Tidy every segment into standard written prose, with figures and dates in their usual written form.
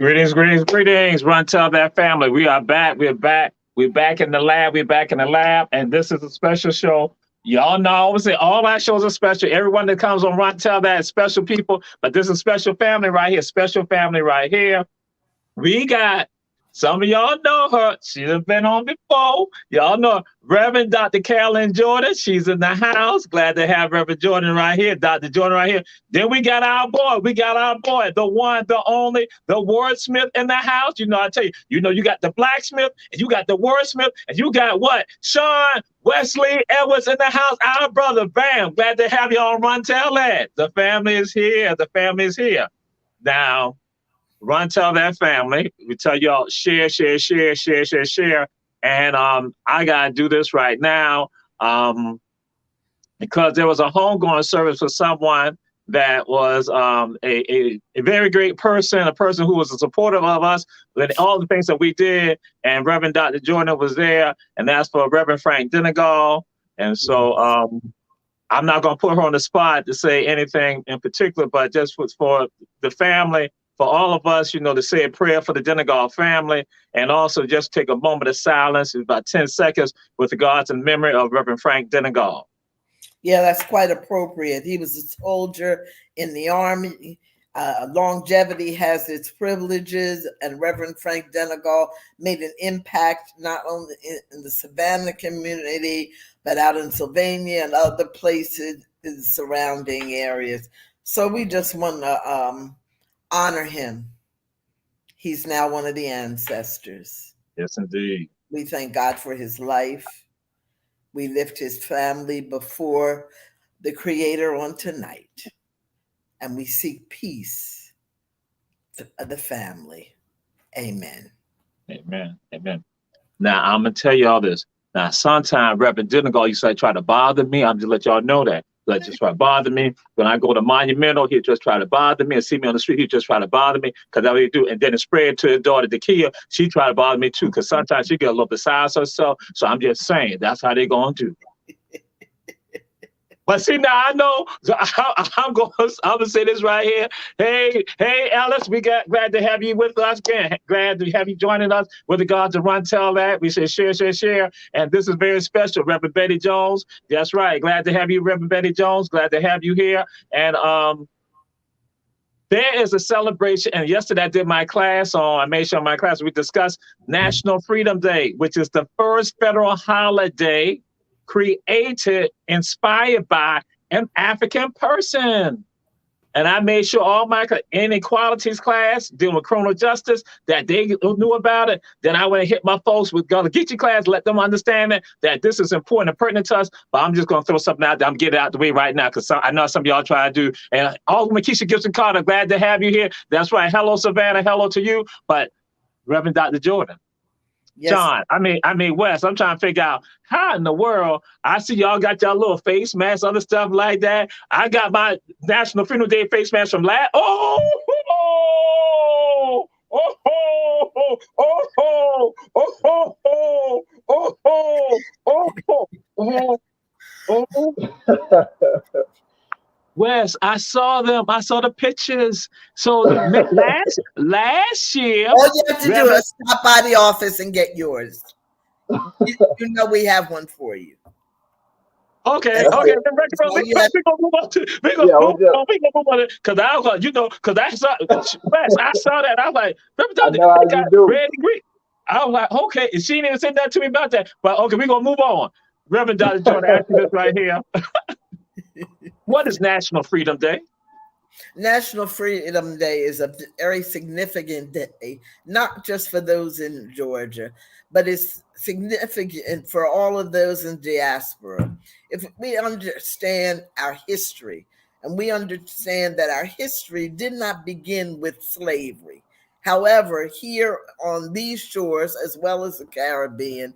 Greetings. Run Tell That family. We are back. We're back. We're back in the lab. We're back in the lab. And this is a special show. Y'all know, obviously, all our shows are special. Everyone that comes on Run Tell That is special people. But this is special family right here. Special family right here. We got, some of y'all know her. She's been on before. Y'all know Reverend Dr. Carolyn Jordan. She's in the house. Glad to have Reverend Jordan right here, Dr. Jordan right here. Then we got our boy. The one, the only, the wordsmith in the house. You know, I tell you, you got the blacksmith, and you got the wordsmith, and you got what? Sean Wesley Edwards in the house. Our brother, Bam. Glad to have you on Run Tell That. The family is here. The family is here. Now, Run Tell That family. We tell y'all share. And I gotta do this right now because there was a homegoing service for someone that was a very great person, a person who was supportive of us with all the things that we did. And Reverend Dr. Jordan was there, and that's for Reverend Frank Denegal. And so I'm not gonna put her on the spot to say anything in particular, but just for the family. For all of us, to say a prayer for the Denegal family, and also just take a moment of silence, about 10 seconds, with regards in memory of Reverend Frank Denegal. Yeah, that's quite appropriate. He was a soldier in the Army. Longevity has its privileges, and Reverend Frank Denegal made an impact not only in the Savannah community, but out in Sylvania and other places in the surrounding areas. So we just want to honor him. He's now one of the ancestors. Yes, indeed. We thank God for his life. We lift his family before the Creator on tonight. And we seek peace for the family. Amen. Amen. Now, I'm going to tell you all this. Now, sometimes Reverend Denegal used to try to bother me. I'm just let y'all know that. Like, just try to bother me. When I go to Monumental, he'll just try to bother me, and see me on the street, he'll just try to bother me, because that's what he do. And then it spread to his daughter, Dakia. She try to bother me too, because sometimes she get a little beside herself. So I'm just saying, that's how they going to do. But see, now I know, I'm going to say this right here. Hey, Alice, glad to have you with us again. Glad to have you joining us with regards to Run Tell That. We say share. And this is very special. Reverend Betty Jones. That's right. Glad to have you, Reverend Betty Jones. Glad to have you here. And there is a celebration. And yesterday I did my class I made sure my class, we discussed National Freedom Day, which is the first federal holiday created, inspired by an African person. And I made sure all my inequalities class, dealing with criminal justice, that they knew about it. Then I went and hit my folks with Gonna Get You class, let them understand that this is important and pertinent to us. But I'm just going to throw something out there. I'm getting it out the way right now, because I know some of y'all try to do. And all Makisha Gibson Carter, glad to have you here. That's right. Hello, Savannah. Hello to you. But Reverend Dr. Jordan. Yes. John, I mean, Wes, I'm trying to figure out how in the world, I see y'all got y'all little face masks, other stuff like that. I got my National Freedom Day face mask from last. Wes, I saw them. I saw the pictures. So last year, all you have to do is stop by the office and get yours. You know we have one for you. Okay. We're gonna move on to. We're gonna move on because I saw Wes. I saw that. I was like, they got red and green. I was like, okay. And she didn't even say that to me about that. But okay, we're gonna move on. Reverend Dr. Jordan, ask you this right here. What is National Freedom Day? National Freedom Day is a very significant day, not just for those in Georgia, but it's significant for all of those in diaspora. If we understand our history, and we understand that our history did not begin with slavery. However, here on these shores, as well as the Caribbean,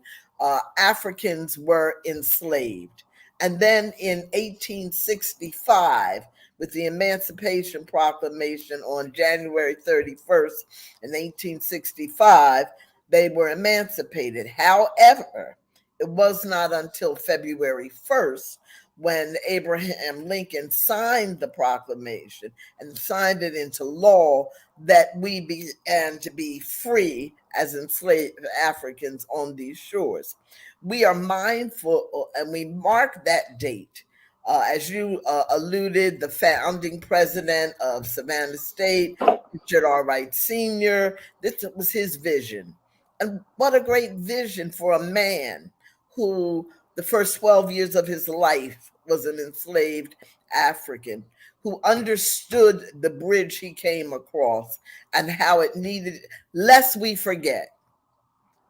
Africans were enslaved. And then in 1865, with the Emancipation Proclamation on January 31st in 1865, they were emancipated. However, it was not until February 1st when Abraham Lincoln signed the proclamation and signed it into law, that we began to be free as enslaved Africans on these shores. We are mindful and we mark that date. As you alluded, the founding president of Savannah State, Richard R. Wright Sr., this was his vision. And what a great vision for a man who, the first 12 years of his life, was an enslaved African, who understood the bridge he came across and how it needed, lest we forget.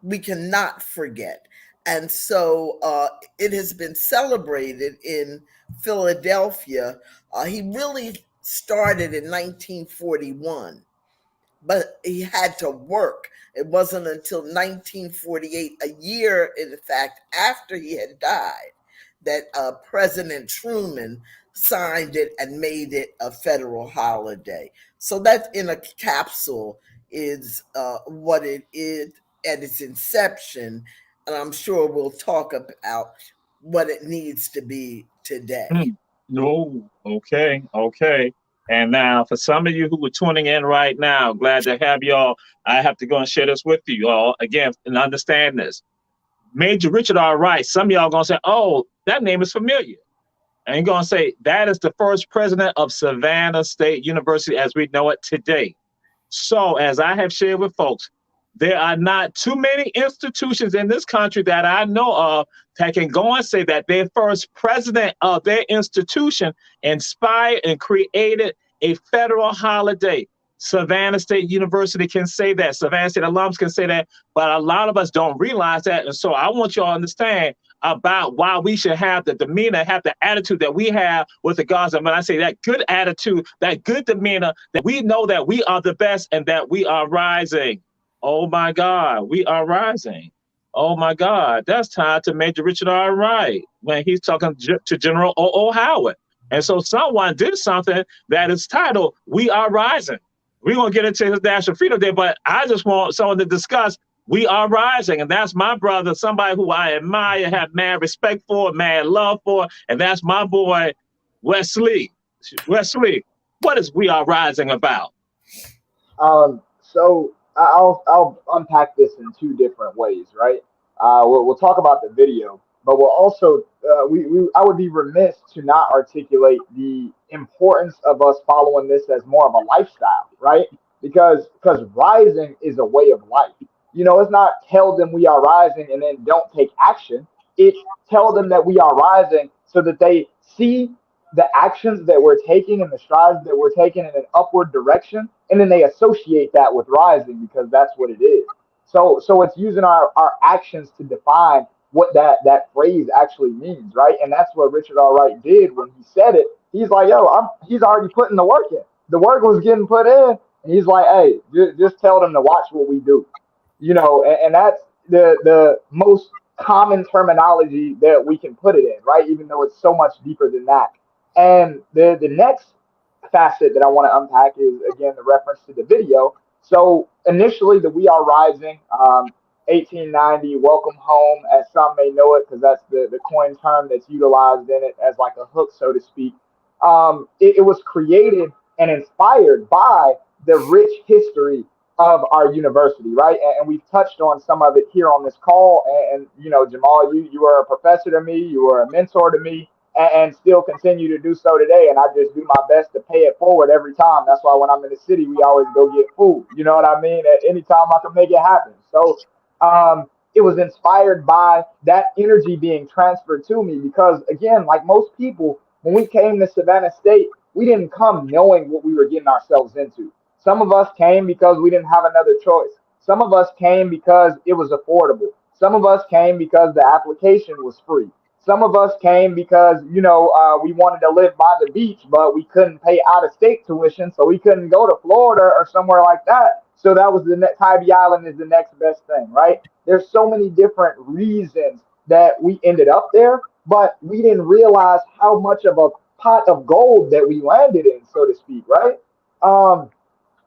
We cannot forget. And so it has been celebrated in Philadelphia. He really started in 1941, but he had to work. It wasn't until 1948, a year, in fact, after he had died, that President Truman signed it and made it a federal holiday. So that in a capsule is what it is at its inception. And I'm sure we'll talk about what it needs to be today. No, okay, okay. And now, for some of you who are tuning in right now, glad to have y'all. I have to go and share this with you all again and understand this. Major Richard R. Wright. Some of y'all gonna say, "Oh, that name is familiar," and you're gonna say that is the first president of Savannah State University as we know it today. So, as I have shared with folks, there are not too many institutions in this country that I know of that can go and say that their first president of their institution inspired and created a federal holiday. Savannah State University can say that. Savannah State alums can say that, but a lot of us don't realize that. And so I want you all to understand about why we should have the demeanor, have the attitude that we have with the gods. And when I say that good attitude, that good demeanor, that we know that we are the best and that we are rising. Oh my God, we are rising. Oh my God, that's tied to Major Richard R. Wright when he's talking to General O. Howard. And so someone did something that is titled, We Are Rising. We're going to get into his National Freedom Day, but I just want someone to discuss We Are Rising. And that's my brother, somebody who I admire, have mad respect for, mad love for. And that's my boy, Wesley. Wesley, what is We Are Rising about? So I'll unpack this in two different ways, right? We'll talk about the video, but we'll also I would be remiss to not articulate the importance of us following this as more of a lifestyle, right? Because rising is a way of life. You know, it's not tell them we are rising and then don't take action. It's tell them that we are rising so that they see the actions that we're taking and the strides that we're taking in an upward direction, and then they associate that with rising because that's what it is. So it's using our actions to define what that phrase actually means, right? And that's what Richard R. Wright did when he said it. He's like, yo, he's already putting the work in. The work was getting put in, and he's like, hey, just tell them to watch what we do, you know. And that's the most common terminology that we can put it in, right? Even though it's so much deeper than that. And the next facet that I want to unpack is, again, the reference to the video. So initially, the We Are Rising, 1890, welcome home, as some may know it, because that's the coin term that's utilized in it as like a hook, so to speak. It was created and inspired by the rich history of our university, right? And we've touched on some of it here on this call. And you know, Jamal, you are a professor to me, you are a mentor to me, and still continue to do so today. And I just do my best to pay it forward every time. That's why when I'm in the city, we always go get food. You know what I mean? At any time I can make it happen. So it was inspired by that energy being transferred to me because, again, like most people, when we came to Savannah State, we didn't come knowing what we were getting ourselves into. Some of us came because we didn't have another choice. Some of us came because it was affordable. Some of us came because the application was free. Some of us came because, you know, we wanted to live by the beach, but we couldn't pay out of state tuition, so we couldn't go to Florida or somewhere like that. So that was the next, Tybee Island is the next best thing, right? There's so many different reasons that we ended up there, but we didn't realize how much of a pot of gold that we landed in, so to speak, right?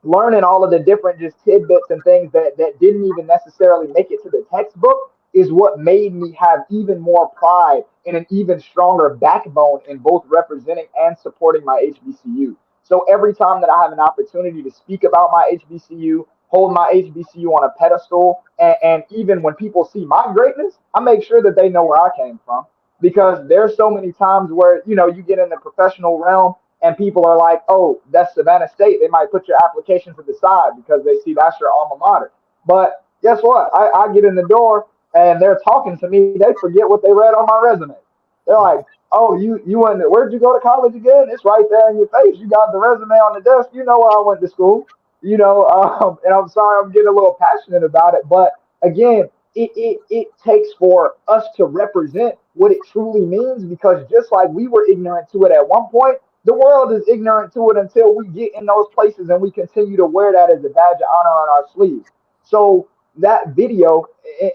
Learning all of the different just tidbits and things that didn't even necessarily make it to the textbook is what made me have even more pride and an even stronger backbone in both representing and supporting my HBCU. So every time that I have an opportunity to speak about my HBCU, hold my HBCU on a pedestal, and even when people see my greatness, I make sure that they know where I came from. Because there's so many times where, you get in the professional realm and people are like, oh, that's Savannah State. They might put your application to the side because they see that's your alma mater. But guess what? I get in the door and they're talking to me. They forget what they read on my resume. They're like, oh, you went, where'd you go to college again? It's right there in your face. You got the resume on the desk. You know where I went to school. And I'm sorry I'm getting a little passionate about it. But again, it takes for us to represent what it truly means, because just like we were ignorant to it at one point, the world is ignorant to it until we get in those places and we continue to wear that as a badge of honor on our sleeves. So that video,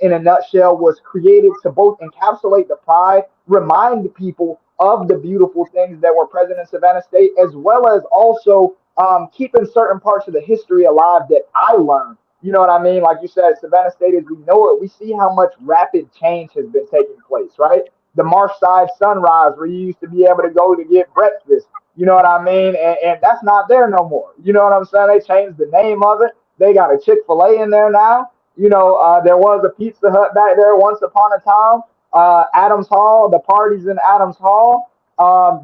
in a nutshell, was created to both encapsulate the pride, remind people of the beautiful things that were present in Savannah State, as well as also keeping certain parts of the history alive that I learned. You know what I mean? Like you said, Savannah State, as we know it, we see how much rapid change has been taking place, right? The Marshside Sunrise, where you used to be able to go to get breakfast. You know what I mean? And that's not there no more. You know what I'm saying? They changed the name of it. They got a Chick-fil-A in there now. There was a Pizza Hut back there once upon a time. Adams Hall, the parties in Adams Hall.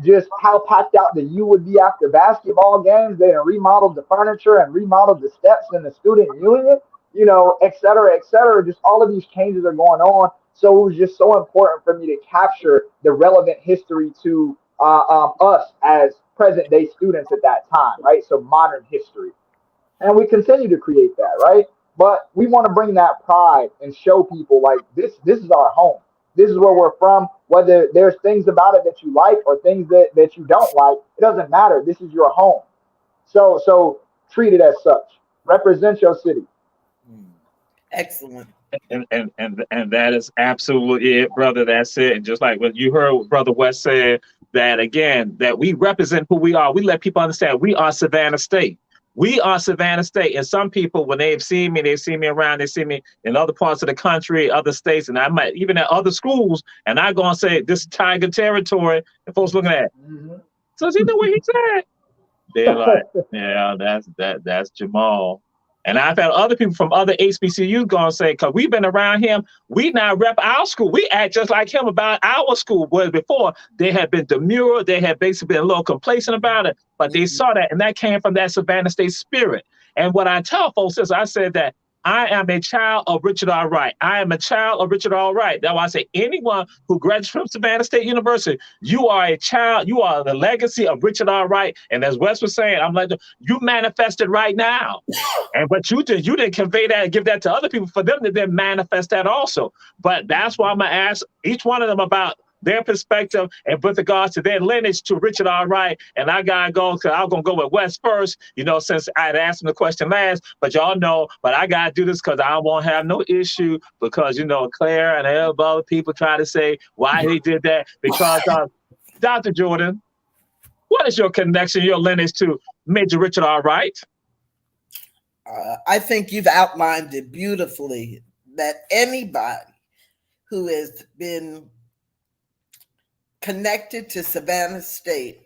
Just how packed out the U would be after basketball games. They remodeled the furniture and remodeled the steps in the student union, et cetera, et cetera. Just all of these changes are going on. So it was just so important for me to capture the relevant history to us as present day students at that time, right? So modern history. And we continue to create that, right? But we want to bring that pride and show people like this is our home. This is where we're from. Whether there's things about it that you like or things that you don't like, it doesn't matter. This is your home. So treat it as such. Represent your city. Excellent. And that is absolutely it, brother. That's it. And just like what you heard what Brother West said, that again, that we represent who we are. We let people understand we are Savannah State. We are Savannah State. And some people, when they've seen me around, they see me in other parts of the country, other states, and I might even at other schools, and I go and say, this is Tiger territory, and folks looking at it. So you know what he said? They're like, yeah, that's Jamal. And I've had other people from other HBCUs go and say, because we've been around him, we now rep our school. We act just like him about our school. Whereas before, they had been demure, they had basically been a little complacent about it, but they saw that, and that came from that Savannah State spirit. And what I tell folks is, I said that I am a child of Richard R. Wright. I am a child of Richard R. Wright. That's why I say anyone who graduates from Savannah State University, you are a child, you are the legacy of Richard R. Wright. And as Wes was saying, I'm like, you manifested right now. And what you didn't convey that and give that to other people for them to then manifest that also. But that's why I'm going to ask each one of them about their perspective and with regards to their lineage to Richard R. Wright. And I gotta go, because I'm gonna go with Wes first, since I had asked him the question last, but y'all know, but I gotta do this because I won't have no issue, because Claire and other people try to say why he did that. Because Dr. Jordan, what is your connection, your lineage to Major Richard R. Wright? I think you've outlined it beautifully, that anybody who has been connected to Savannah State,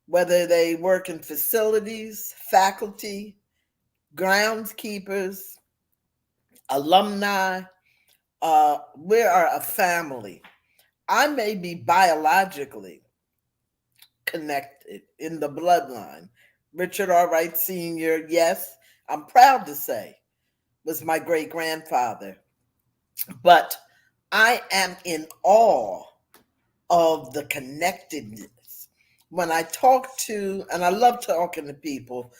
whether they work in facilities, faculty, groundskeepers, alumni, we are a family. I may be biologically connected in the bloodline. Richard R. Wright Sr., yes, I'm proud to say, was my great-grandfather. But I am in awe of the connectedness. When I talk to, and I love talking to people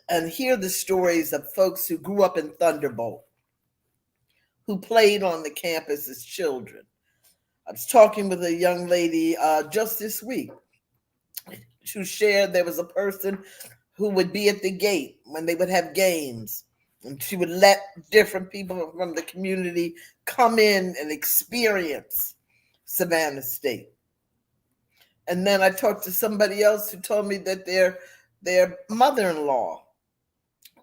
and hear the stories of folks who grew up in Thunderbolt, who played on the campus as children. I was talking with a young lady just this week who shared there was a person who would be at the gate when they would have games, and she would let different people from the community come in and experience Savannah State. And then I talked to somebody else who told me that their mother-in-law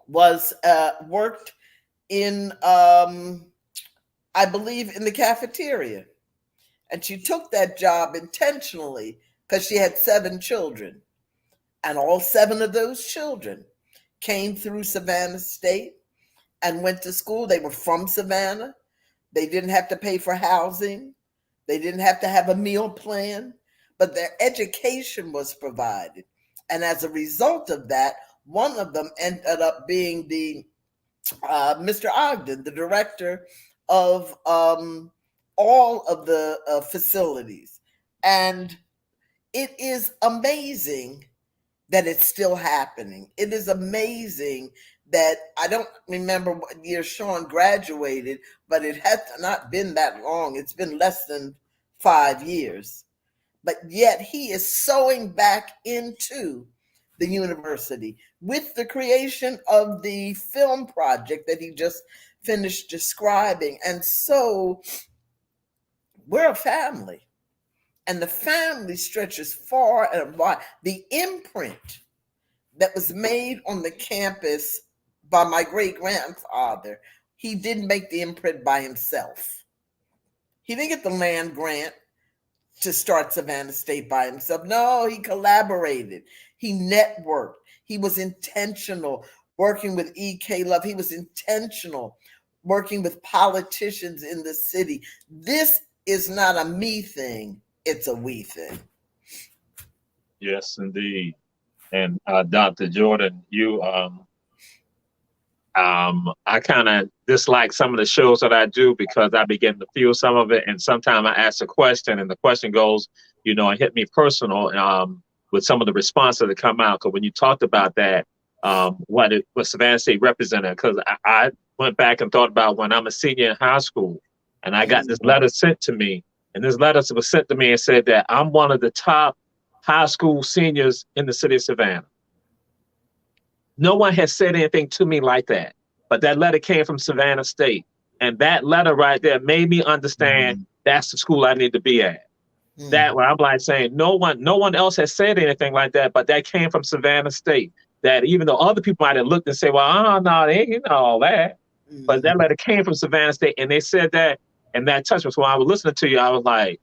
was worked in, I I believe, in the cafeteria. And she took that job intentionally because she had 7 children. And all 7 of those children came through Savannah State and went to school. They were from Savannah. They didn't have to pay for housing. They didn't have to have a meal plan, but their education was provided. And as a result of that, one of them ended up being the Mr. Ogden, the director of all of the facilities. And it is amazing that it's still happening. It is amazing that I don't remember what year Sean graduated, but it had not been that long. It's been less than 5 years. But yet he is sewing back into the university with the creation of the film project that he just finished describing. And so we're a family, and the family stretches far and wide. The imprint that was made on the campus by my great-grandfather, he didn't make the imprint by himself. He didn't get the land grant to start Savannah State by himself. No, he collaborated. He networked. He was intentional working with E.K. Love. He was intentional working with politicians in the city. This is not a me thing. It's a we thing. Yes, indeed. And Dr. Jordan, you I kind of dislike some of the shows that I do because I begin to feel some of it, and sometimes I ask a question, and the question goes, and hit me personal with some of the responses that come out. Because when you talked about that, what Savannah State represented, because I went back and thought about when I'm a senior in high school, and I got this letter sent to me, and this letter was sent to me and said that I'm one of the top high school seniors in the city of Savannah. No one has said anything to me like that, but that letter came from Savannah State. And that letter right there made me understand that's the school I need to be at. That where I'm like saying, no one else has said anything like that, but that came from Savannah State. That even though other people might have looked and say, well, oh, no, they ain't all that. But that letter came from Savannah State, and they said that, and that touched me. So when I was listening to you, I was like,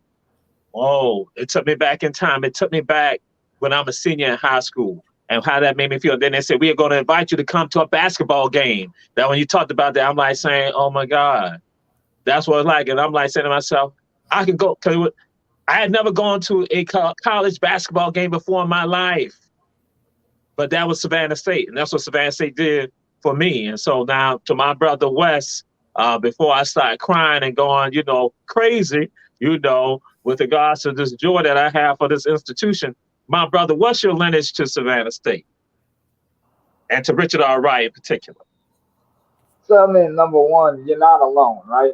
oh, it took me back in time. It took me back when I'm a senior in high school. And how that made me feel. Then they said, we are going to invite you to come to a basketball game. That when you talked about that, I'm like saying, oh my God, that's what it's like. And I'm like saying to myself, I can go. Cause I had never gone to a college basketball game before in my life. But that was Savannah State. And that's what Savannah State did for me. And so now to my brother Wes, before I start crying and going, crazy, with regards to this joy that I have for this institution, my brother, what's your lineage to Savannah State? And to Richard R. Wright in particular? So, I mean, number one, you're not alone, right?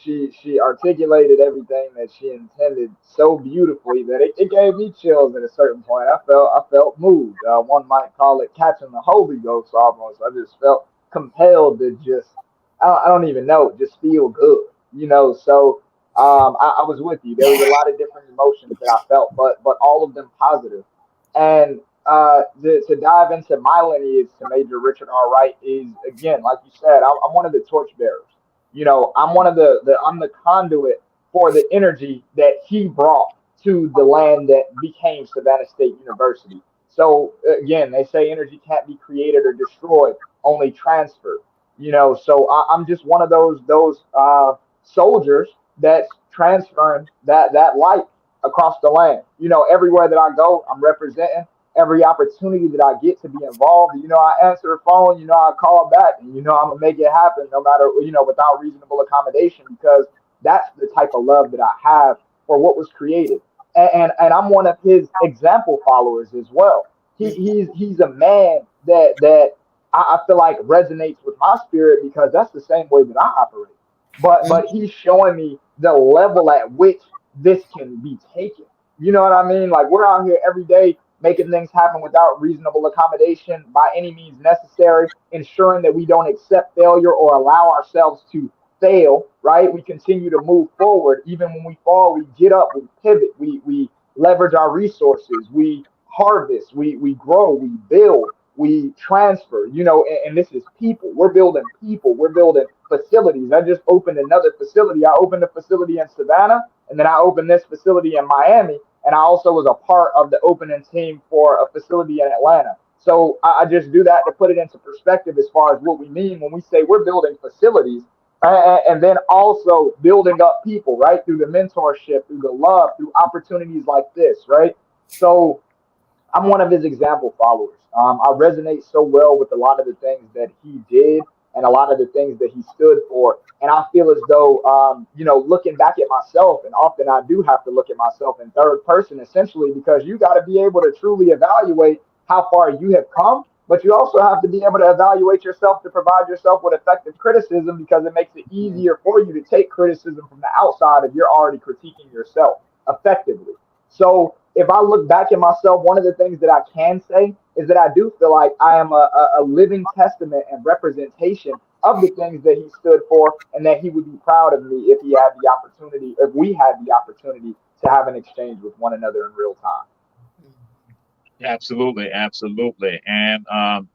She articulated everything that she intended so beautifully that it gave me chills at a certain point. I felt moved. One might call it catching the Holy Ghost almost. I just felt compelled to just, I don't even know, just feel good, So I was with you. There was a lot of different emotions that I felt, but all of them positive. And to dive into my lineage to Major Richard R. Wright is, again, like you said, I'm one of the torchbearers. I'm one of I'm the conduit for the energy that he brought to the land that became Savannah State University. So again, they say energy can't be created or destroyed, only transferred. So I'm just one of those soldiers that's transferring that light across the land. Everywhere that I go, I'm representing. Every opportunity that I get to be involved, I answer the phone, I call back, and I'm gonna make it happen no matter, without reasonable accommodation, because that's the type of love that I have for what was created. And I'm one of his example followers as well. He's a man that I feel like resonates with my spirit, because that's the same way that I operate. But he's showing me the level at which this can be taken. You know what I mean? Like, we're out here every day making things happen without reasonable accommodation by any means necessary, ensuring that we don't accept failure or allow ourselves to fail, right? We continue to move forward. Even when we fall, we get up, we pivot, we leverage our resources, we harvest, we grow, we build, we transfer, and this is people. We're building people. We're building facilities. I just opened another facility. I opened a facility in Savannah, and then I opened this facility in Miami. And I also was a part of the opening team for a facility in Atlanta. So I just do that to put it into perspective as far as what we mean when we say we're building facilities, and then also building up people, right? Through the mentorship, through the love, through opportunities like this, right? So I'm one of his example followers. I resonate so well with a lot of the things that he did and a lot of the things that he stood for. And I feel as though, looking back at myself, and often I do have to look at myself in third person, essentially, because you got to be able to truly evaluate how far you have come, but you also have to be able to evaluate yourself to provide yourself with effective criticism, because it makes it easier for you to take criticism from the outside if you're already critiquing yourself effectively. So if I look back at myself, one of the things that I can say is that I do feel like I am a living testament and representation of the things that he stood for, and that he would be proud of me if he had the opportunity, if we had the opportunity to have an exchange with one another in real time. Absolutely, absolutely. And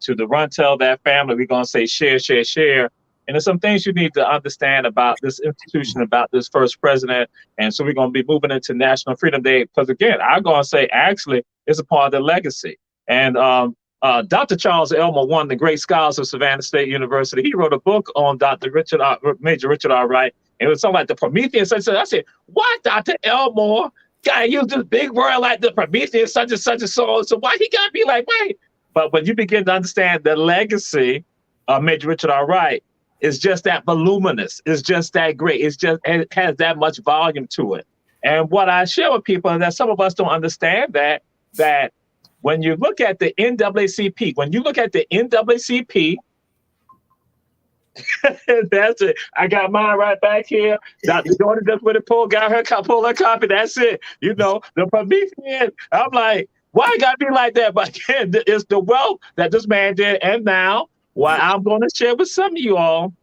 to the Run Tell That family, we're going to say share, share, share. And there's some things you need to understand about this institution, about this first president. And so we're going to be moving into National Freedom Day, because again, I'm going to say actually it's a part of the legacy. And Dr. Charles Elmore, one of the great scholars of Savannah State University, he wrote a book on Major Richard R. Wright. And it was something like the Prometheus. I said, why Dr. Elmore gotta use this big word like the Prometheus, such and such and so on? So why he gotta be like, wait? But when you begin to understand the legacy of Major Richard R. Wright, it's just that voluminous. It's just that great. It has that much volume to it. And what I share with people is that some of us don't understand that when you look at the NAACP, that's it. I got mine right back here. Dr. Jordan just went and pulled her copy. That's it. The Promethean. I'm like, why it gotta be like that? But again, it's the wealth that this man did. And now, what I'm going to share with some of you all,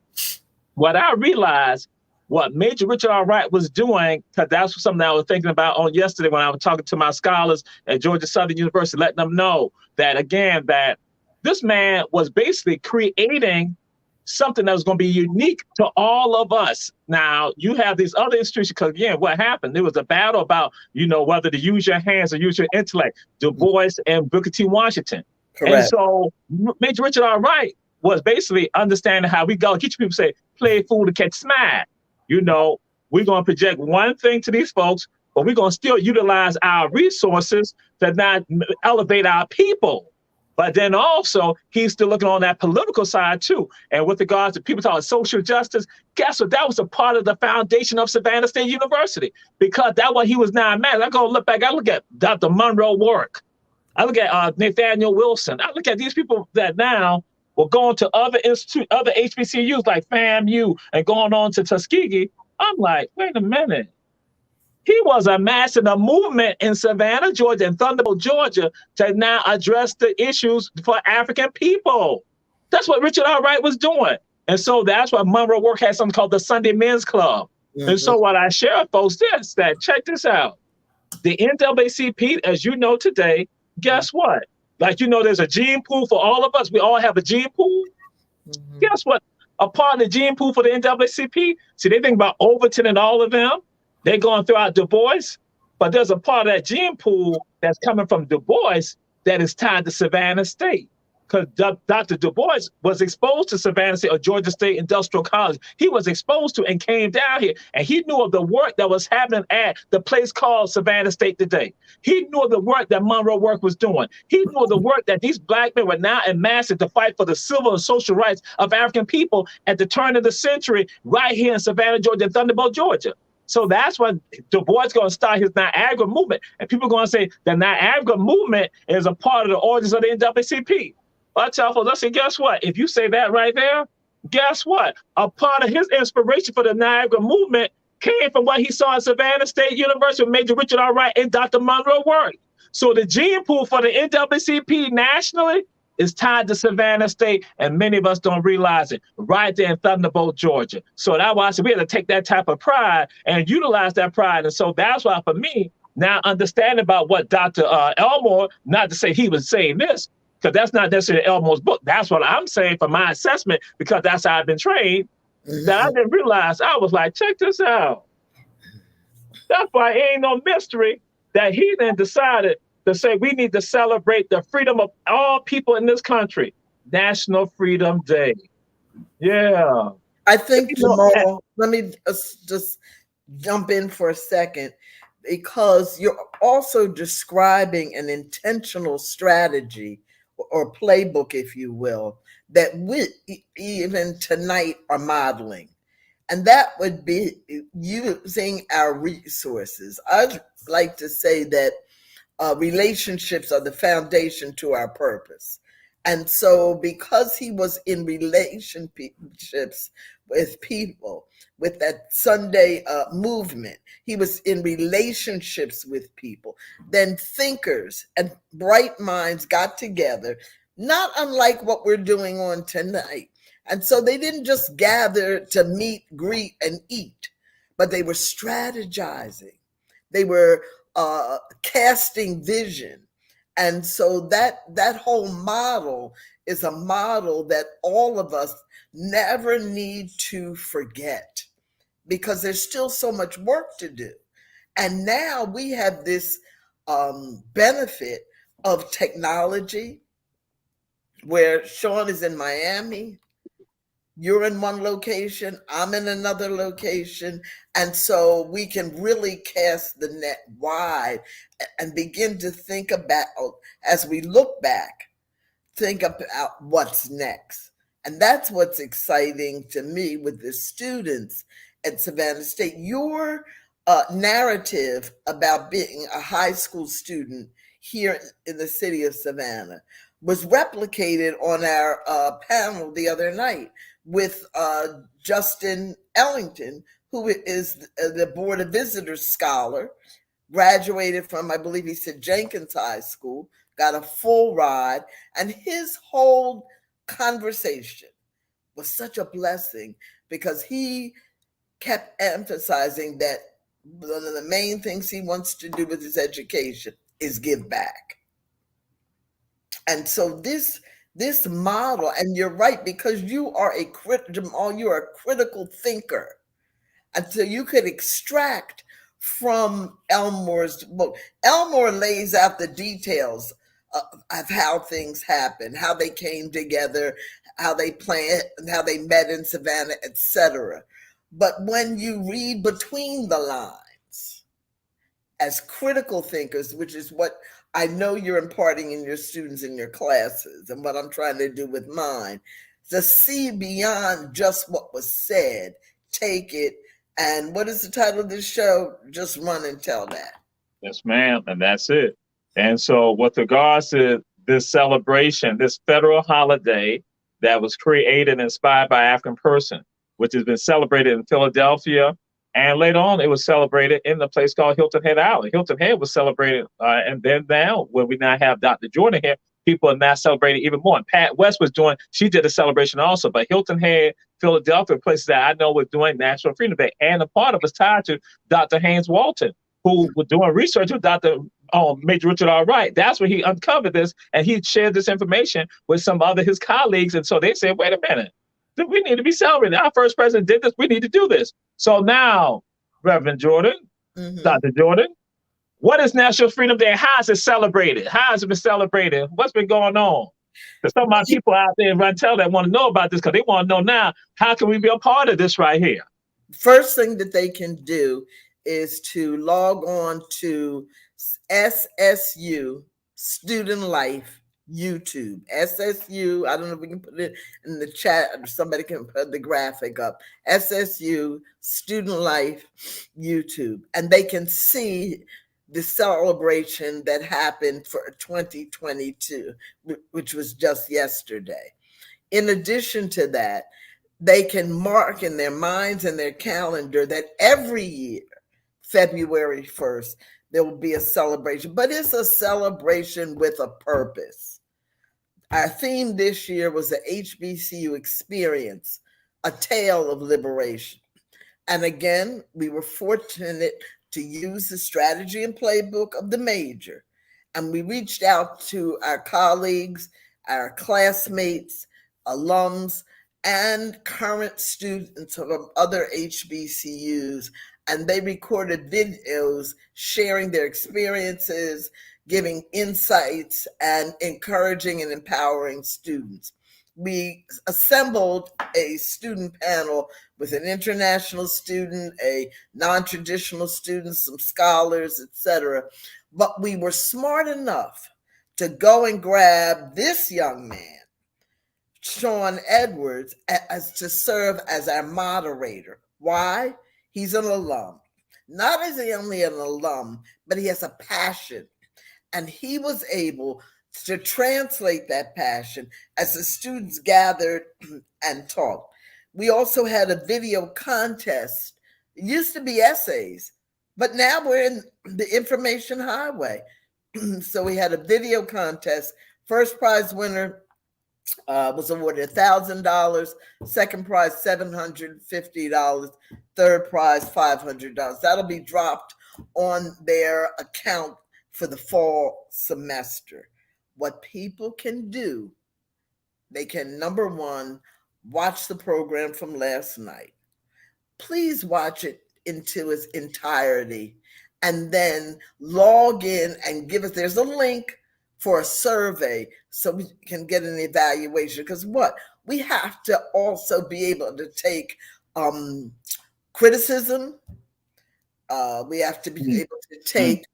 what I realized, what Major Richard R. Wright was doing, because that's something I was thinking about on yesterday when I was talking to my scholars at Georgia Southern University, letting them know that, again, that this man was basically creating something that was going to be unique to all of us. Now, you have these other institutions, because again, what happened? There was a battle about, whether to use your hands or use your intellect. Du Bois and Booker T. Washington. Correct. And so Major Richard R. Wright was basically understanding how we go. Teach people say, play fool to catch smart. We're going to project one thing to these folks, but we're going to still utilize our resources to not elevate our people. But then also, he's still looking on that political side too. And with regards to people talking social justice, guess what? That was a part of the foundation of Savannah State University, because that's what he was now mad. I go look back, I look at Dr. Monroe Work. I look at Nathaniel Wilson. I look at these people that now will go on to other HBCUs like FAMU and going on to Tuskegee. I'm like, wait a minute. He was amassing a movement in Savannah, Georgia, and Thunderbolt, Georgia, to now address the issues for African people. That's what Richard R. Wright was doing. And so that's why Monroe Work has something called the Sunday Men's Club. Mm-hmm. And so what I share with folks is that, check this out. The NAACP, as you know today, guess what? Like, there's a gene pool for all of us. We all have a gene pool. Mm-hmm. Guess what? A part of the gene pool for the NAACP, see, they think about Overton and all of them. They're going throughout Du Bois, but there's a part of that gene pool that's coming from Du Bois that is tied to Savannah State. Because Dr. Du Bois was exposed to Savannah State or Georgia State Industrial College. He was exposed to and came down here, and he knew of the work that was happening at the place called Savannah State today. He knew of the work that Monroe Work was doing. He knew of the work that these black men were now amassing to fight for the civil and social rights of African people at the turn of the century right here in Savannah, Georgia, and Thunderbolt, Georgia. So that's when Du Bois is going to start his Niagara movement. And people are going to say the Niagara movement is a part of the origins of the NAACP. But I tell folks, listen, guess what? If you say that right there, guess what? A part of his inspiration for the Niagara movement came from what he saw at Savannah State University with Major Richard R. Wright and Dr. Monroe Work. So the gene pool for the NAACP nationally is tied to Savannah State, and many of us don't realize it, right there in Thunderbolt, Georgia. So that's why I said we had to take that type of pride and utilize that pride. And so that's why, for me, now understanding about what Dr. Elmore, not to say he was saying this, because that's not necessarily Elmore's book. That's what I'm saying for my assessment, because that's how I've been trained. That I didn't realize. I was like, check this out. That's why it ain't no mystery that he then decided to say we need to celebrate the freedom of all people in this country. National Freedom Day. Yeah. I think, You know, Jamal, let me just jump in for a second, because you're also describing an intentional strategy or playbook, if you will, that we even tonight are modeling. And that would be using our resources. I'd like to say that relationships are the foundation to our purpose. And so, because he was in relationships with people, with that Sunday movement, he was in relationships with people. Then thinkers and bright minds got together, not unlike what we're doing on tonight. And so they didn't just gather to meet, greet, and eat, but they were strategizing. They were casting vision. And so that whole model is a model that all of us never need to forget, because there's still so much work to do. And now we have this benefit of technology, where Sean is in Miami, you're in one location, I'm in another location. And so we can really cast the net wide and begin to think about, as we look back, think about what's next. And that's what's exciting to me with the students at Savannah State. Your narrative about being a high school student here in the city of Savannah was replicated on our panel the other night with Justin Ellington, who is the Board of Visitors scholar, graduated from, I believe he said, Jenkins High School, got a full ride, and his whole conversation was such a blessing, because he kept emphasizing that one of the main things he wants to do with his education is give back. And so this model, and you're right, because you are Jamal, you are a critical thinker. And so you could extract from Elmore's book. Elmore lays out the details of how things happen, how they came together, how they planned, how they met in Savannah, etc. But when you read between the lines as critical thinkers, which is what I know you're imparting in your students in your classes, and what I'm trying to do with mine, to see beyond just what was said, take it, and what is the title of this show? Just run and tell that. Yes, ma'am, and that's it. And so with regards to this celebration, this federal holiday that was created and inspired by African person, which has been celebrated in Philadelphia, and later on it was celebrated in the place called Hilton Head Island. Hilton Head was celebrated, and then now, when we now have Dr. Jordan here, people are now celebrating even more. And Pat West was doing, she did a celebration also, but Hilton Head, Philadelphia, places that I know were doing National Freedom Day. And a part of it was tied to Dr. Haynes Walton, who was doing research with Dr. Major Richard R. Wright. That's where he uncovered this, and he shared this information with some other his colleagues. And so they said, wait a minute, we need to be celebrating. Our first president did this. We need to do this. So now, Reverend Jordan, Dr. Jordan, what is National Freedom Day? How is it celebrated? How has it been celebrated? What's been going on? Because some of my people out there in Rantel that want to know about this, because they want to know now, how can we be a part of this right here? First thing that they can do is to log on to SSU Student Life YouTube. SSU, I don't know if we can put it in the chat, or somebody can put the graphic up. SSU Student Life YouTube. And they can see the celebration that happened for 2022, which was just yesterday. In addition to that, they can mark in their minds and their calendar that every year, February 1st, there will be a celebration, but it's a celebration with a purpose. Our theme this year was the HBCU experience, a tale of liberation. And again, we were fortunate to use the strategy and playbook of the major. And we reached out to our colleagues our classmates, alums, and current students from other HBCUs, and they recorded videos sharing their experiences, giving insights, and encouraging and empowering students. We assembled a student panel with an international student, a non-traditional student, some scholars, etc. But we were smart enough to go and grab this young man, Sean Edwards, as to serve as our moderator. Why? He's an alum. Not is he only an alum, but he has a passion. And he was able to translate that passion as the students gathered and talked. We also had a video contest. It used to be essays, but now we're in the information highway. So we had a video contest. First prize winner was awarded $1,000. Second prize, $750. Third prize, $500. That'll be dropped on their account for the fall semester. What people can do, they can, number one, watch the program from last night. Please watch it into its entirety and then log in and give us, there's a link for a survey so we can get an evaluation. Because what? We have to also be able to take criticism. We have to be able to take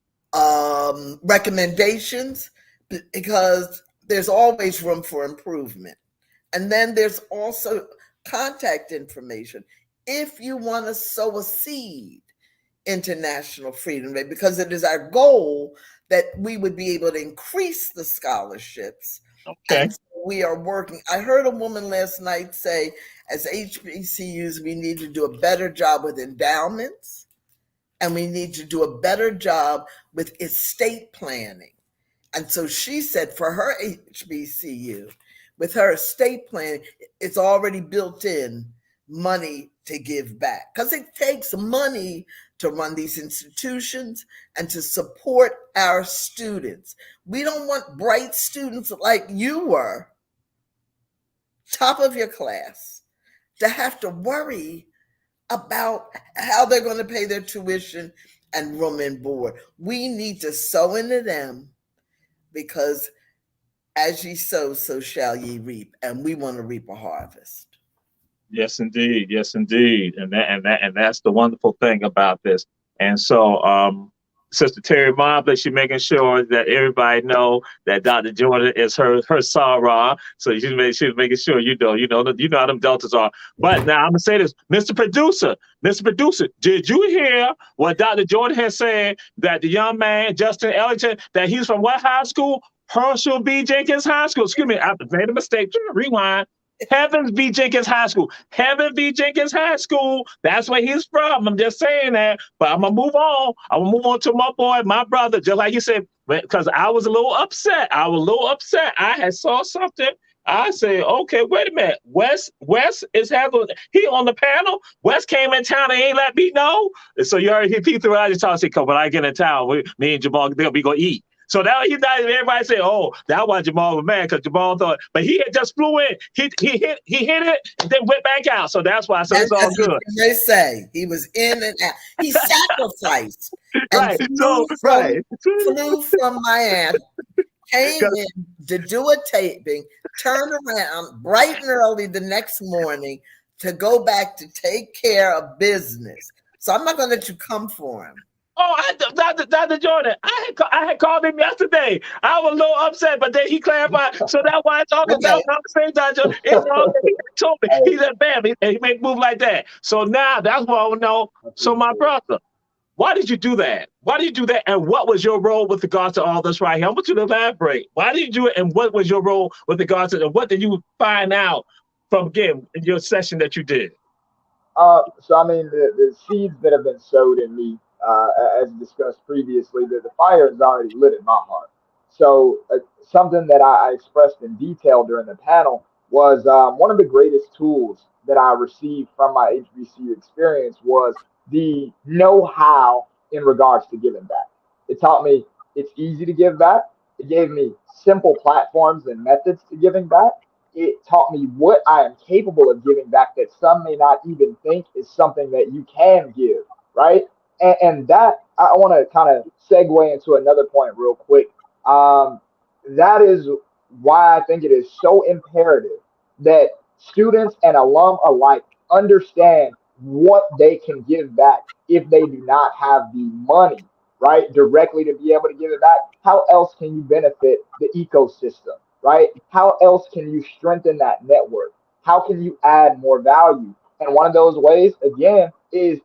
recommendations, because there's always room for improvement. And then there's also contact information. If you want to sow a seed into National Freedom Day, because it is our goal that we would be able to increase the scholarships. Okay. And so we are working. I heard a woman last night say, as HBCUs, we need to do a better job with endowments, and we need to do a better job with estate planning. And so she said for her HBCU, with her estate planning, it's already built in money to give back, because it takes money to run these institutions and to support our students. We don't want bright students like you were, top of your class, to have to worry about how they're going to pay their tuition and room and board. We need to sow into them, because as ye sow, so shall ye reap. And we want to reap a harvest. Yes, indeed. Yes, indeed. And that's the wonderful thing about this. And so, Sister Terry Mobley, she's making sure that everybody know that Dr. Jordan is her Sarah. So she's making sure you know how them deltas are. But now I'm gonna say this, Mr. Producer, did you hear what Dr. Jordan has said, that the young man Justin Ellington, that he's from what high school? Herschel B. Jenkins High School. Excuse me, I made a mistake. Rewind. Heavens B. Jenkins High School. Heaven B. Jenkins High School. That's where he's from. I'm just saying that. But I'm going to move on. I'm going to move on to my boy, my brother, just like you said, because I was a little upset. I had saw something. I said, okay, wait a minute. Wes is having, he on the panel. Wes came in town and ain't let me know. So you heard he threw out his talk. I said, when I get in town, me and Jamal, we going to eat. So now everybody say, oh, that was Jamal was mad because Jamal thought, but he had just flew in. He hit it, and then went back out. So that's why I said it's all good. They say he was in and out. He sacrificed. Right. Flew from Miami, came in to do a taping, turned around bright and early the next morning to go back to take care of business. So I'm not going to let you come for him. Oh, Dr. Jordan, I had called him yesterday. I was a little upset, but then he clarified. So that's why I talked about the same Dr. Jordan. He told me, he said, bam, he make move like that. So now that's what I want to know. So my brother, why did you do that? And what was your role with regards to all this right here? I want you to elaborate. Why did you do it? And what was your role with regards to, and what did you find out from, again, in your session that you did? So, I mean, the seeds that have been sowed in me, as discussed previously, the fire is already lit in my heart. So something that I expressed in detail during the panel was one of the greatest tools that I received from my HBCU experience was the know-how in regards to giving back. It taught me it's easy to give back. It gave me simple platforms and methods to giving back. It taught me what I am capable of giving back that some may not even think is something that you can give, right? And that I want to kind of segue into another point real quick. Um, that is why I think it is so imperative that students and alum alike understand what they can give back if they do not have the money, right, directly to be able to give it back. How else can you benefit the ecosystem, right? How else can you strengthen that network? How can you add more value? And one of those ways, again, is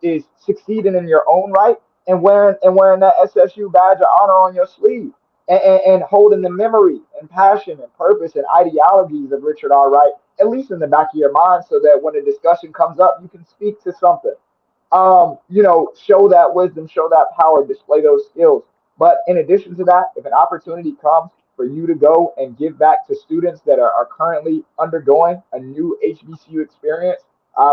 succeeding in your own right and wearing that SSU badge of honor on your sleeve and holding the memory and passion and purpose and ideologies of Richard R. Wright, at least in the back of your mind, so that when a discussion comes up, you can speak to something. Show that wisdom, show that power, display those skills. But in addition to that, if an opportunity comes for you to go and give back to students that are currently undergoing a new HBCU experience,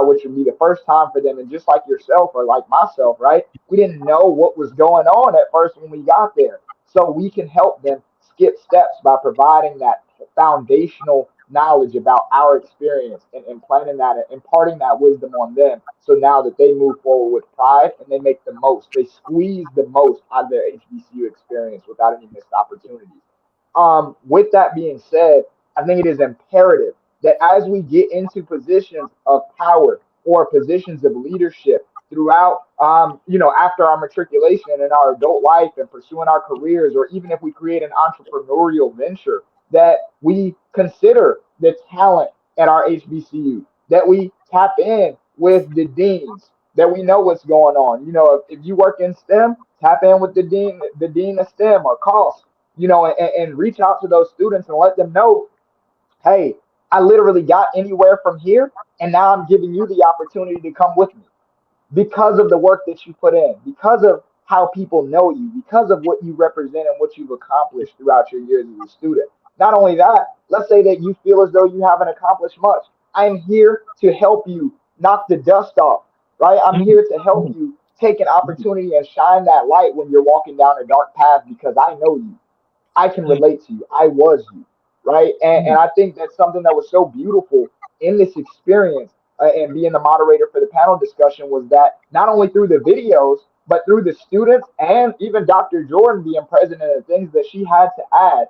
which would be the first time for them, and just like yourself or like myself, right? We didn't know what was going on at first when we got there. So we can help them skip steps by providing that foundational knowledge about our experience and implanting that and imparting that wisdom on them. So now that they move forward with pride and they make the most, they squeeze the most out of their HBCU experience without any missed opportunities. With that being said, I think it is imperative that as we get into positions of power or positions of leadership throughout, after our matriculation and our adult life and pursuing our careers, or even if we create an entrepreneurial venture, that we consider the talent at our HBCU, that we tap in with the deans, that we know what's going on. If you work in STEM, tap in with the dean of STEM or cost, and reach out to those students and let them know, hey, I literally got anywhere from here, and now I'm giving you the opportunity to come with me because of the work that you put in, because of how people know you, because of what you represent and what you've accomplished throughout your years as a student. Not only that, let's say that you feel as though you haven't accomplished much. I am here to help you knock the dust off, right? I'm here to help you take an opportunity and shine that light when you're walking down a dark path because I know you. I can relate to you. I was you, right? And I think that's something that was so beautiful in this experience and being the moderator for the panel discussion was that not only through the videos, but through the students and even Dr. Jordan being present and the things that she had to add,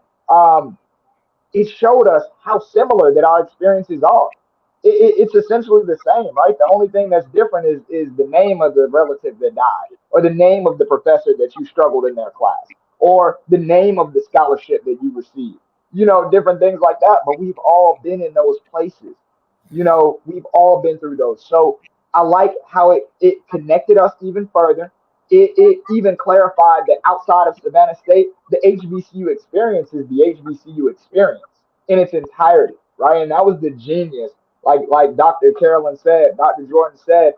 it showed us how similar that our experiences are. It's essentially the same, right? The only thing that's different is the name of the relative that died, or the name of the professor that you struggled in their class, or the name of the scholarship that you received. Different things like that. But we've all been in those places. We've all been through those. So I like how it connected us even further. It even clarified that outside of Savannah State, the HBCU experience is the HBCU experience in its entirety, right? And that was the genius, like Dr. Carolyn said, Dr. Jordan said,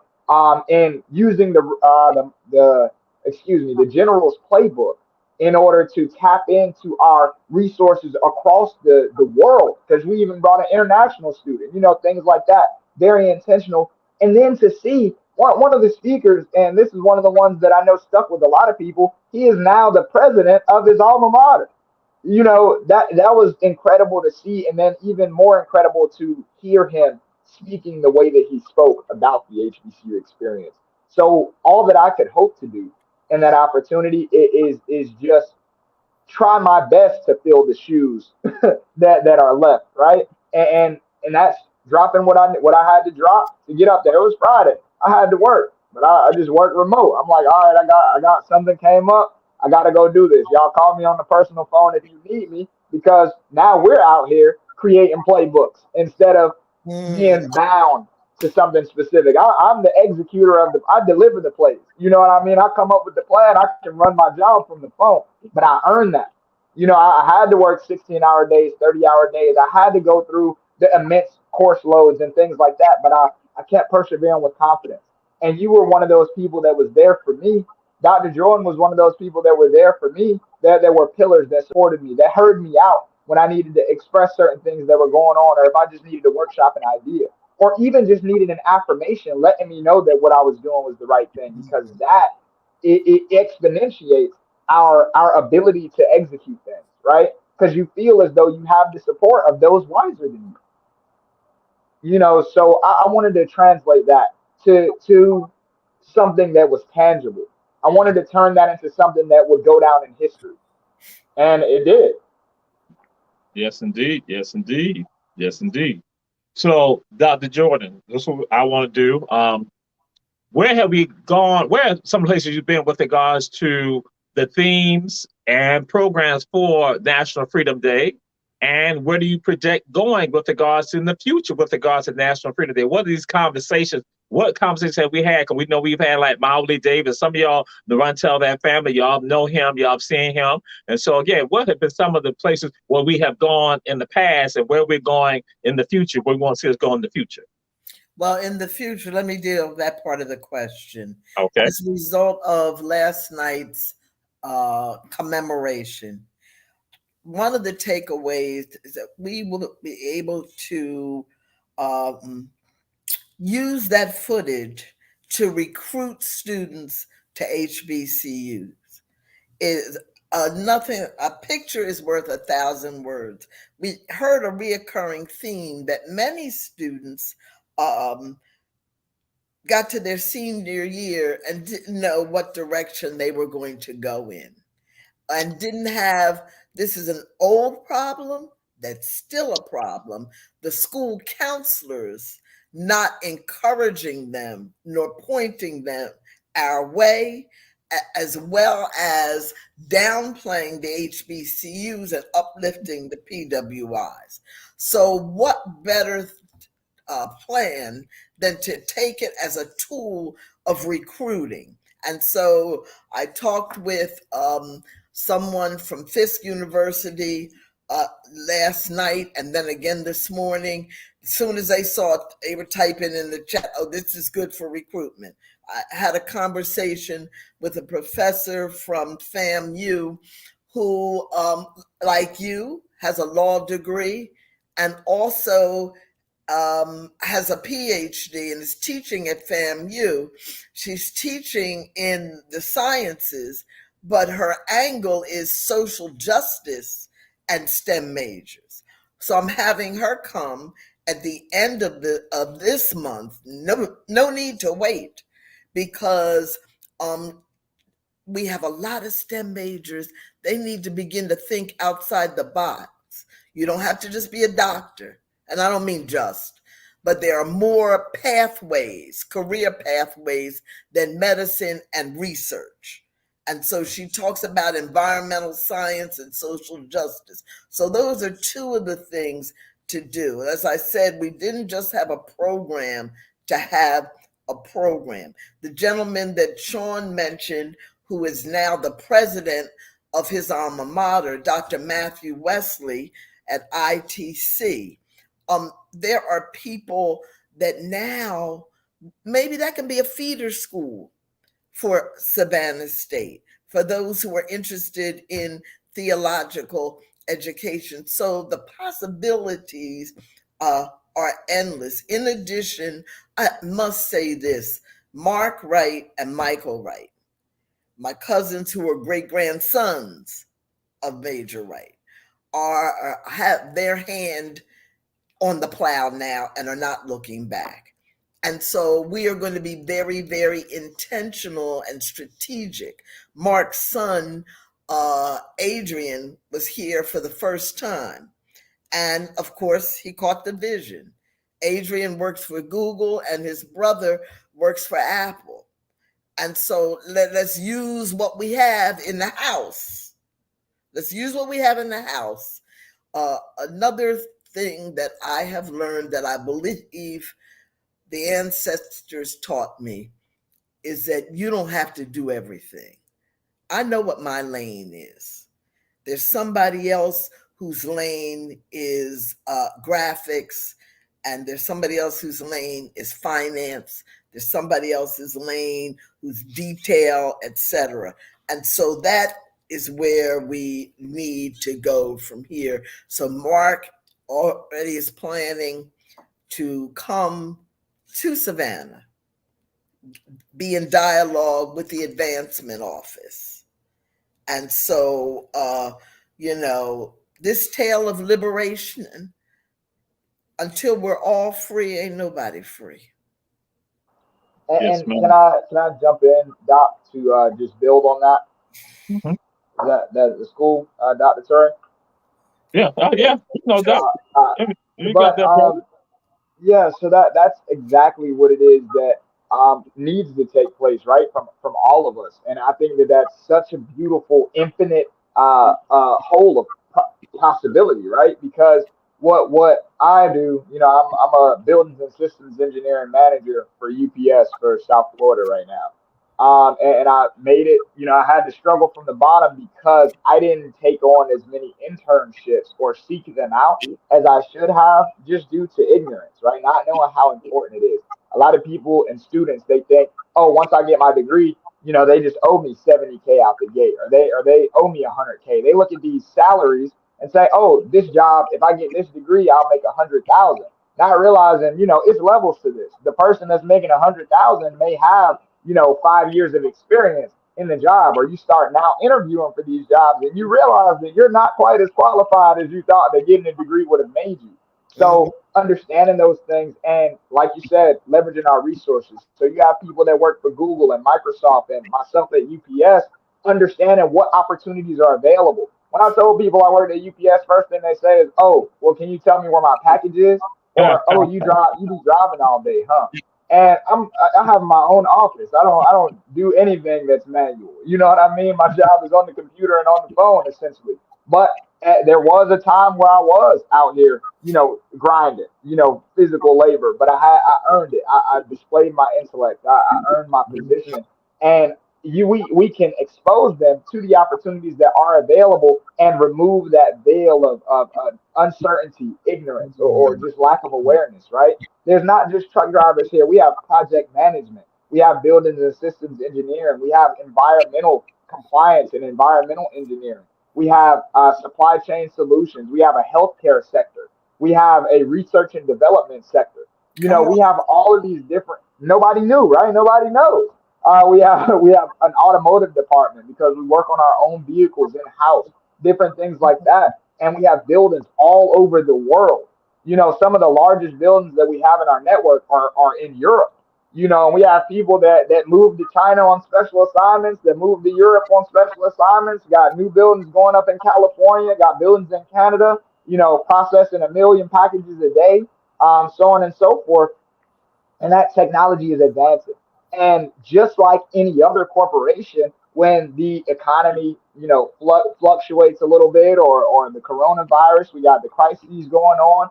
in using the general's playbook in order to tap into our resources across the world, because we even brought an international student, things like that, very intentional. And then to see one of the speakers, and this is one of the ones that I know stuck with a lot of people, he is now the president of his alma mater. That was incredible to see, and then even more incredible to hear him speaking the way that he spoke about the HBCU experience. So all that I could hope to do in that opportunity is just try my best to fill the shoes that are left, right? And that's dropping what I had to drop to get up there. It was Friday. I had to work, but I just worked remote. I'm like, all right, I got something came up. I got to go do this. Y'all call me on the personal phone if you need me, because now we're out here creating playbooks instead of being bound to something specific. I'm the executor I deliver the plays. You know what I mean? I come up with the plan. I can run my job from the phone, but I earn that. I had to work 16-hour days, 30-hour days. I had to go through the immense course loads and things like that, but I kept persevering with confidence. And you were one of those people that was there for me. Dr. Jordan was one of those people that were there for me, that were pillars that supported me, that heard me out when I needed to express certain things that were going on, or if I just needed to workshop an idea, or even just needed an affirmation, letting me know that what I was doing was the right thing, because it exponentiates our ability to execute things, right? because you feel as though you have the support of those wiser than you. So I wanted to translate that to something that was tangible. I wanted to turn that into something that would go down in history, and it did. Yes, indeed. Yes, indeed. Yes, indeed. So, Dr. Jordan, this is what I want to do. Where have we gone? Where are some places you've been with regards to the themes and programs for National Freedom Day? And where do you project going with regards to in the future with regards to National Freedom Day? What are these conversations? What conversations have we had? Because we know we've had like Mauli Davis. Some of y'all, the Run Tell That family, y'all know him, y'all have seen him. And so again, what have been some of the places where we have gone in the past and where we're going in the future, where we want to see us go in the future? Well, in the future, let me deal with that part of the question. Okay. As a result of last night's commemoration, one of the takeaways is that we will be able to use that footage to recruit students to HBCUs. Is nothing. A picture is worth 1,000 words. We heard a reoccurring theme that many students got to their senior year and didn't know what direction they were going to go in, and didn't have, this is an old problem that's still a problem, the school counselors not encouraging them nor pointing them our way, as well as downplaying the HBCUs and uplifting the PWIs. So what better plan than to take it as a tool of recruiting? And so I talked with someone from Fisk University last night, and then again this morning. As soon as they saw it, they were typing in the chat, "Oh, this is good for recruitment." I had a conversation with a professor from FAMU who, like you, has a law degree and also has a PhD and is teaching at FAMU. She's teaching in the sciences, but her angle is social justice and STEM majors. So I'm having her come at the end of this month. No need to wait, because we have a lot of STEM majors. They need to begin to think outside the box. You don't have to just be a doctor. And I don't mean just, but there are more pathways, career pathways, than medicine and research. And so she talks about environmental science and social justice. So those are two of the things to do. As I said, we didn't just have a program to have a program. The gentleman that Sean mentioned, who is now the president of his alma mater, Dr. Matthew Wesley at ITC, there are people that now, maybe that can be a feeder school for Savannah State, for those who are interested in theological education. So the possibilities are endless. In addition, I must say this: Mark Wright and Michael Wright, my cousins who are great-grandsons of Major Wright, have their hand on the plow now and are not looking back. And so we are going to be very, very intentional and strategic. Mark's son, Adrian, was here for the first time. And of course, he caught the vision. Adrian works for Google and his brother works for Apple. And so let's use what we have in the house. Let's use what we have in the house. Another thing that I have learned that I believe the ancestors taught me is that you don't have to do everything. I know what my lane is. There's somebody else whose lane is graphics, and there's somebody else whose lane is finance. There's somebody else's lane who's detail, etc. And so that is where we need to go from here. So Mark already is planning to come to Savannah, be in dialogue with the advancement office. And so, This tale of liberation, until we're all free, ain't nobody free. Yes, And ma'am. can I jump in, Doc, to just build on that? Mhm. That the school, Dr. Turner. Yeah. Oh, yeah. No doubt. Uh, uh, You got but that, brother. Yeah, so that's exactly what it is that needs to take place, right, from all of us. And I think that that's such a beautiful, infinite whole of possibility, right? Because what I do, I'm a buildings and systems engineering manager for UPS for South Florida right now. And I made it, I had to struggle from the bottom because I didn't take on as many internships or seek them out as I should have, just due to ignorance, right? Not knowing how important it is. A lot of people and students, they think, oh, once I get my degree, they just owe me 70K out the gate, or they owe me 100K. They look at these salaries and say, oh, this job, if I get this degree, I'll make 100,000. Not realizing, it's levels to this. The person that's making 100,000 may have, 5 years of experience in the job, or you start now interviewing for these jobs and you realize that you're not quite as qualified as you thought that getting a degree would have made you. Mhm. So understanding those things, and like you said, leveraging our resources. So you have people that work for Google and Microsoft and myself at UPS, understanding what opportunities are available. When I told people I worked at UPS, first thing they say is, oh, well, can you tell me where my package is? Or, oh, you be driving all day, huh? And I have my own office. I don't do anything that's manual. You know what I mean? My job is on the computer and on the phone essentially. But there was a time where I was out here, grinding, physical labor. But I earned it. I displayed my intellect. I earned my position, and we can expose them to the opportunities that are available and remove that veil of uncertainty, ignorance, or just lack of awareness. Right? There's not just truck drivers here. We have project management. We have buildings and systems engineering. We have environmental compliance and environmental engineering. We have supply chain solutions. We have a healthcare sector. We have a research and development sector. Come on. We have all of these different. Nobody knew, right? Nobody knows. We have an automotive department because we work on our own vehicles in house, different things like that, and we have buildings all over the world. Some of the largest buildings that we have in our network are in Europe. And we have people that move to China on special assignments, that move to Europe on special assignments, got new buildings going up in California, got buildings in Canada, processing 1 million packages a day, so on and so forth. And that technology is advancing. And just like any other corporation, when the economy, fluctuates a little bit, or the coronavirus, we got the crises going on,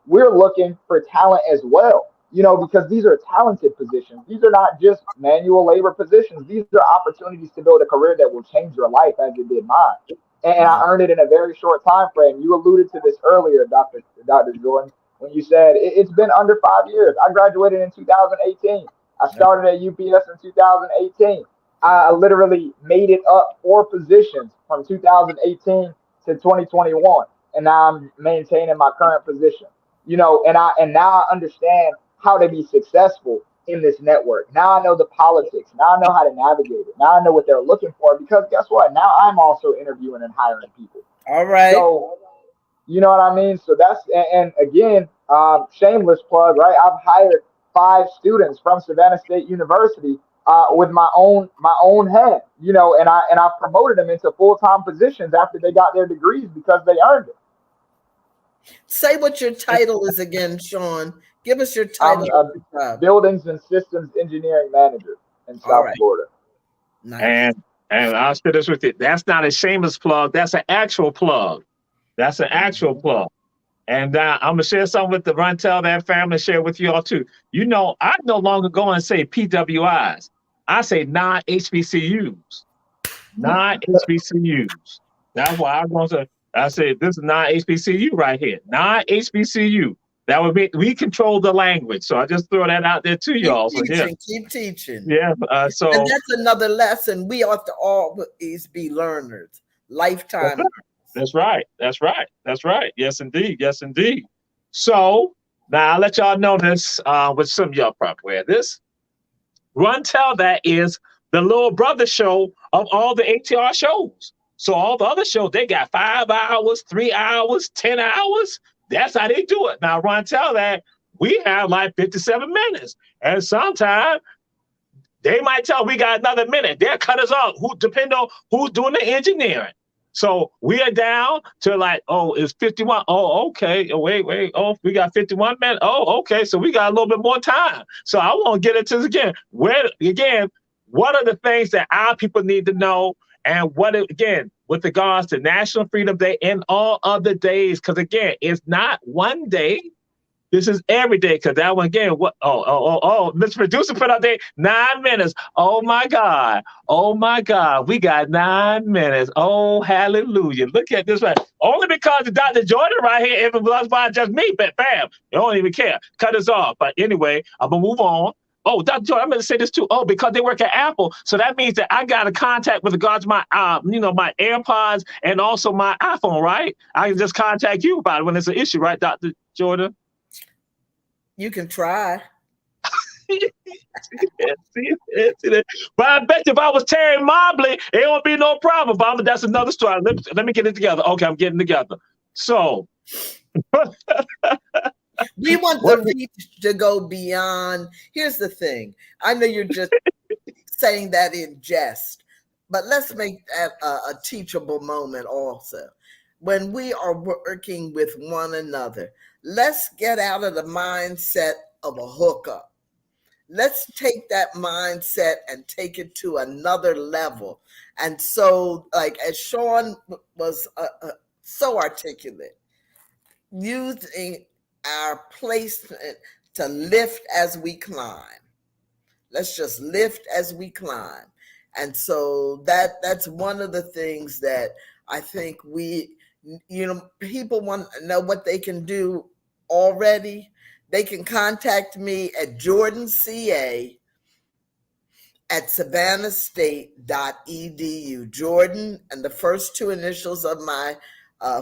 we're looking for talent as well, because these are talented positions. These are not just manual labor positions. These are opportunities to build a career that will change your life as it did mine. And I earned it in a very short time frame. You alluded to this earlier, Dr. Jordan, when you said it's been under 5 years. I graduated in 2018. I started at UPS in 2018. I literally made it up 4 positions from 2018 to 2021, and now I'm maintaining my current position. And now I understand how to be successful in this network. Now I know the politics. Now I know how to navigate it. Now I know what they're looking for, because guess what? Now I'm also interviewing and hiring people. All right. So you know what I mean? So and again, shameless plug, right? I've hired 5 students from Savannah State University with my own hand, and I promoted them into full-time positions after they got their degrees because they earned it. Say what your title is again, Sean. Give us your I'm title. a buildings and systems engineering manager in All South right. Florida. Nice. And I'll share this with you. That's not a shameless plug. That's an actual plug. That's an actual plug. And I'm gonna share something with the Run Tell That family. Share with you all too. I no longer go and say PWIs. I say non-HBCUs. Non-HBCUs. That's why I'm going to. I say this is non-HBCU right here. Non-HBCU. That would be, we control the language. So I just throw that out there to Keep y'all. So yeah, teaching. Keep teaching. yeah. And So that's another lesson. We ought to always be learners, lifetime. that's right. That's right. That's right. Yes, indeed. Yes, indeed. So now I'll let y'all know this, with some of y'all probably aware this. Run Tell That is the little brother show of all the ATR shows. So all the other shows, they got 5 hours, 3 hours, 10 hours. That's how they do it. Now, Ron, tell that we have like 57 minutes. And sometimes they might tell we got another minute. They'll cut us off. Depend on who's doing the engineering. So we are down to like, oh, it's 51. Oh, okay. Oh, wait. Oh, we got 51 minutes. Oh, okay. So we got a little bit more time. So I want to get into this again. What are the things that our people need to know? And with regards to National Freedom Day and all other days, because again, it's not one day. This is every day, because that one again, Mr. Producer put out there 9 minutes. Oh my God. We got 9 minutes. Oh, hallelujah. Look at this one. Only because of Dr. Jordan right here, if it was by just me, but bam, you don't even care. Cut us off. But anyway, I'm going to move on. Oh, Dr. Jordan, I'm going to say this too. Oh, because they work at Apple. So that means that I got a contact with regards to my, my AirPods and also my iPhone, right? I can just contact you about it when it's an issue, right, Dr. Jordan? You can try. But I bet you if I was Terry Mobley, it won't be no problem. But that's another story. Let me get it together. Okay, I'm getting together. So we want the reach to go beyond. Here's the thing. I know you're just saying that in jest, but let's make that a teachable moment also. When we are working with one another, let's get out of the mindset of a hookup. Let's take that mindset and take it to another level. And so, like as Sean was so articulate, using our placement to lift as we climb. Let's just lift as we climb. And so that's one of the things that I think people want to know what they can do already. They can contact me at jordansca@savannahstate.edu. Jordan and the first 2 initials of my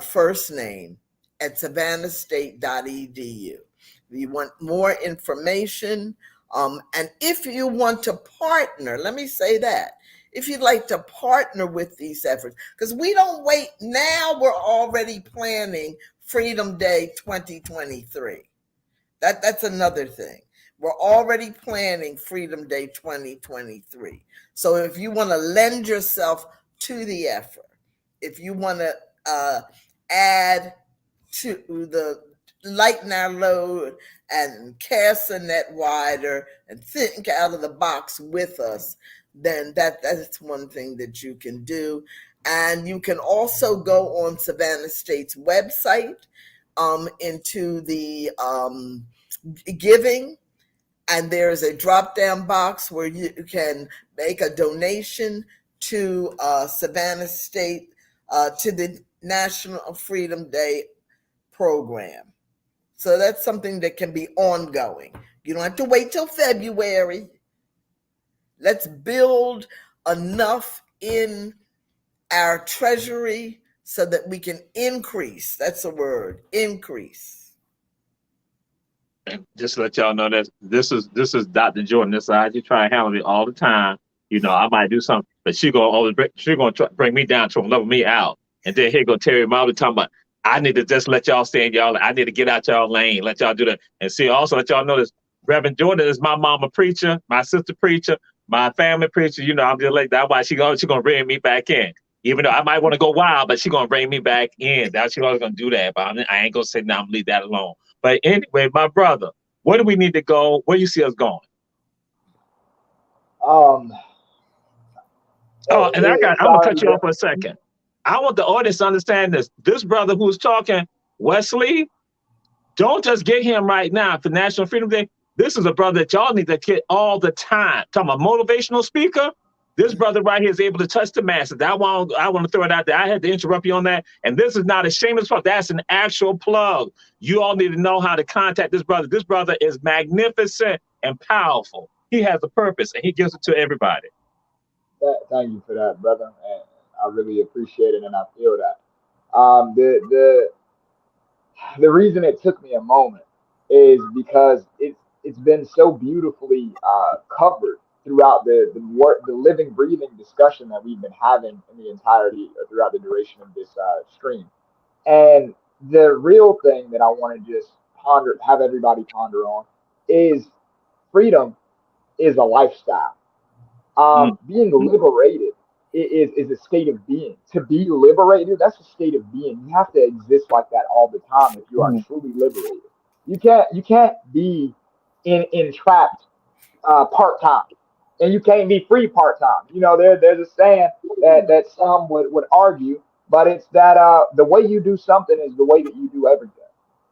first name at savannahstate.edu. If you want more information, and if you want to partner, let me say that. If you'd like to partner with these efforts, because we don't wait. Now we're already planning Freedom Day 2023. That's another thing. We're already planning Freedom Day 2023. So if you want to lend yourself to the effort, if you want to add to the lighten our load and cast a net wider and think out of the box with us, then that's one thing that you can do. And you can also go on Savannah State's website into the giving, and there's a drop-down box where you can make a donation to Savannah State to the National Freedom Day program. So that's something that can be ongoing. You don't have to wait till February. Let's build enough in our treasury so that we can increase. That's a word, increase. Just to let y'all know that this is Dr. Jordan. This side, you try and handle me all the time. I might do something, but she's gonna bring me down to level me out. And then here go Terry Mobley talking about, I need to just let y'all stay in y'all. I need to get out y'all lane. Let y'all do that. And see, also let y'all know this. Reverend Jordan is my mama preacher, my sister preacher, my family preacher. I'm just like that's why she's gonna bring me back in. Even though I might want to go wild, but she's gonna bring me back in. That's she's always gonna do that. But I ain't gonna say no, I'm gonna leave that alone. But anyway, my brother, where do we need to go? Where you see us going? And I'm gonna cut you off for a second. I want the audience to understand this. This brother who's talking, Wesley, don't just get him right now for National Freedom Day. This is a brother that y'all need to get all the time. Talking about motivational speaker. This brother right here is able to touch the masses. I want to throw it out there. I had to interrupt you on that. And this is not a shameless plug. That's an actual plug. You all need to know how to contact this brother. This brother is magnificent and powerful. He has a purpose, and he gives it to everybody. Thank you for that, brother. And I really appreciate it, and I feel that. The reason it took me a moment is because it's been so beautifully covered throughout the living, breathing discussion that we've been having in the entirety throughout the duration of this stream. And the real thing that I want to just have everybody ponder on is freedom is a lifestyle. Being liberated is a state of being. To be liberated, that's a state of being. You have to exist like that all the time if you are truly liberated. You can't be entrapped part time, and you can't be free part time. You know, there's a saying that some would argue, but it's that the way you do something is the way that you do everything,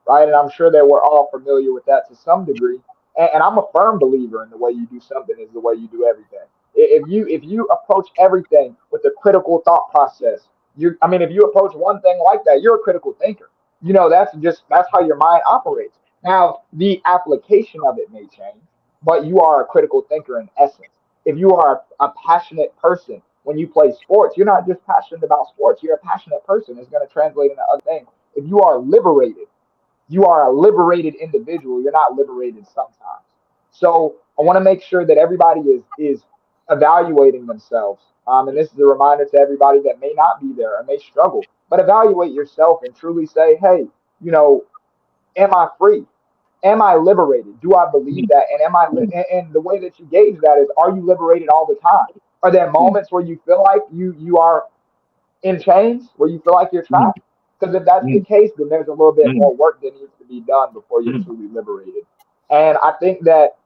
right? And I'm sure that we're all familiar with that to some degree. And I'm a firm believer in the way you do something is the way you do everything. If you approach everything with a critical thought process, if you approach one thing like that, you're a critical thinker. You know, that's how your mind operates. Now, the application of it may change, but you are a critical thinker in essence. If you are a passionate person when you play sports, you're not just passionate about sports, you're a passionate person. It's going to translate into other things. If you are liberated, you are a liberated individual. You're not liberated sometimes. So I want to make sure that everybody is evaluating themselves. And this is a reminder to everybody that may not be there or may struggle, but evaluate yourself and truly say, hey, you know, am I free? Am I liberated? Do I believe that? And and the way that you gauge that is, are you liberated all the time? Are there moments where you feel like you are in chains, where you feel like you're trapped? Because if that's the case, then there's a little bit more work that needs to be done before you're truly liberated. And I think that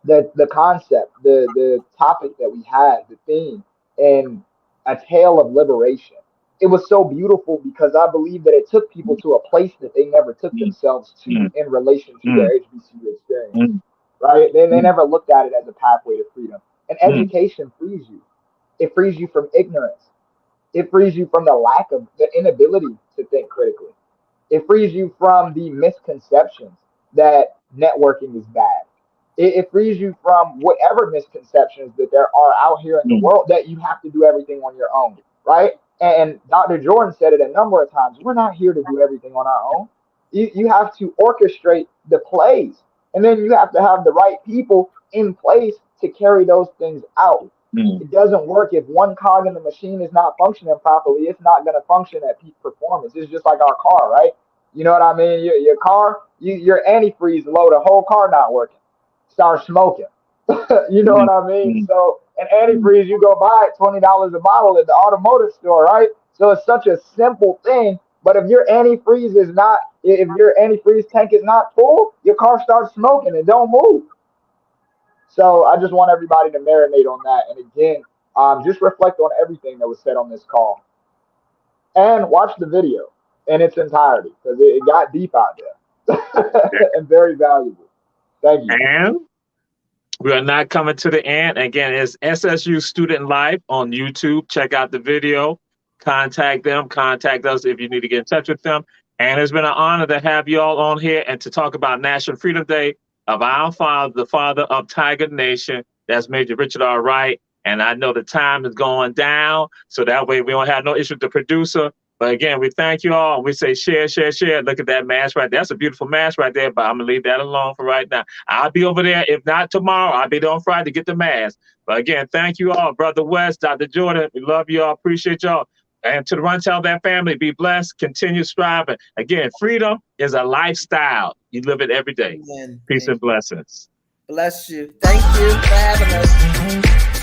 the concept, the topic that we had, the theme, and a tale of liberation, it was so beautiful because I believe that it took people to a place that they never took themselves to in relation to their HBCU experience, right? They never looked at it as a pathway to freedom. And education frees you. It frees you from ignorance. It frees you from the inability to think critically. It frees you from the misconceptions that networking is bad. It frees you from whatever misconceptions that there are out here in the world that you have to do everything on your own, right? And Dr. Jordan said it a number of times. We're not here to do everything on our own. You have to orchestrate the plays, and then you have to have the right people in place to carry those things out. It doesn't work if one cog in the machine is not functioning properly. It's not going to function at peak performance. It's just like our car, right? You know what I mean? Your car, your antifreeze low, the whole car not working. Start smoking. You know what I mean? So an antifreeze, you go buy it $20 a bottle at the automotive store, right? So it's such a simple thing. But if your antifreeze tank is not full, your car starts smoking and don't move. So I just want everybody to marinate on that. And again, just reflect on everything that was said on this call. And watch the video in its entirety because it got deep out there and very valuable. Thank you. And we are not coming to the end. Again, it's SSU Student Life on YouTube. Check out the video. Contact them. Contact us if you need to get in touch with them. And it's been an honor to have you all on here and to talk about National Freedom Day of our father, the father of Tiger Nation. That's Major Richard R. Wright. And I know the time is going down, so that way we don't have no issue with the producer. But again, we thank you all. We say share, share, share. Look at that mask right there. That's a beautiful mask right there, but I'm going to leave that alone for right now. I'll be over there. If not tomorrow, I'll be there on Friday to get the mask. But again, thank you all. Brother West, Dr. Jordan, we love you all. Appreciate y'all. And to the Run Tell That family, be blessed. Continue striving. Again, freedom is a lifestyle. You live it every day. Amen. Peace and blessings. Bless you. Thank you for having us.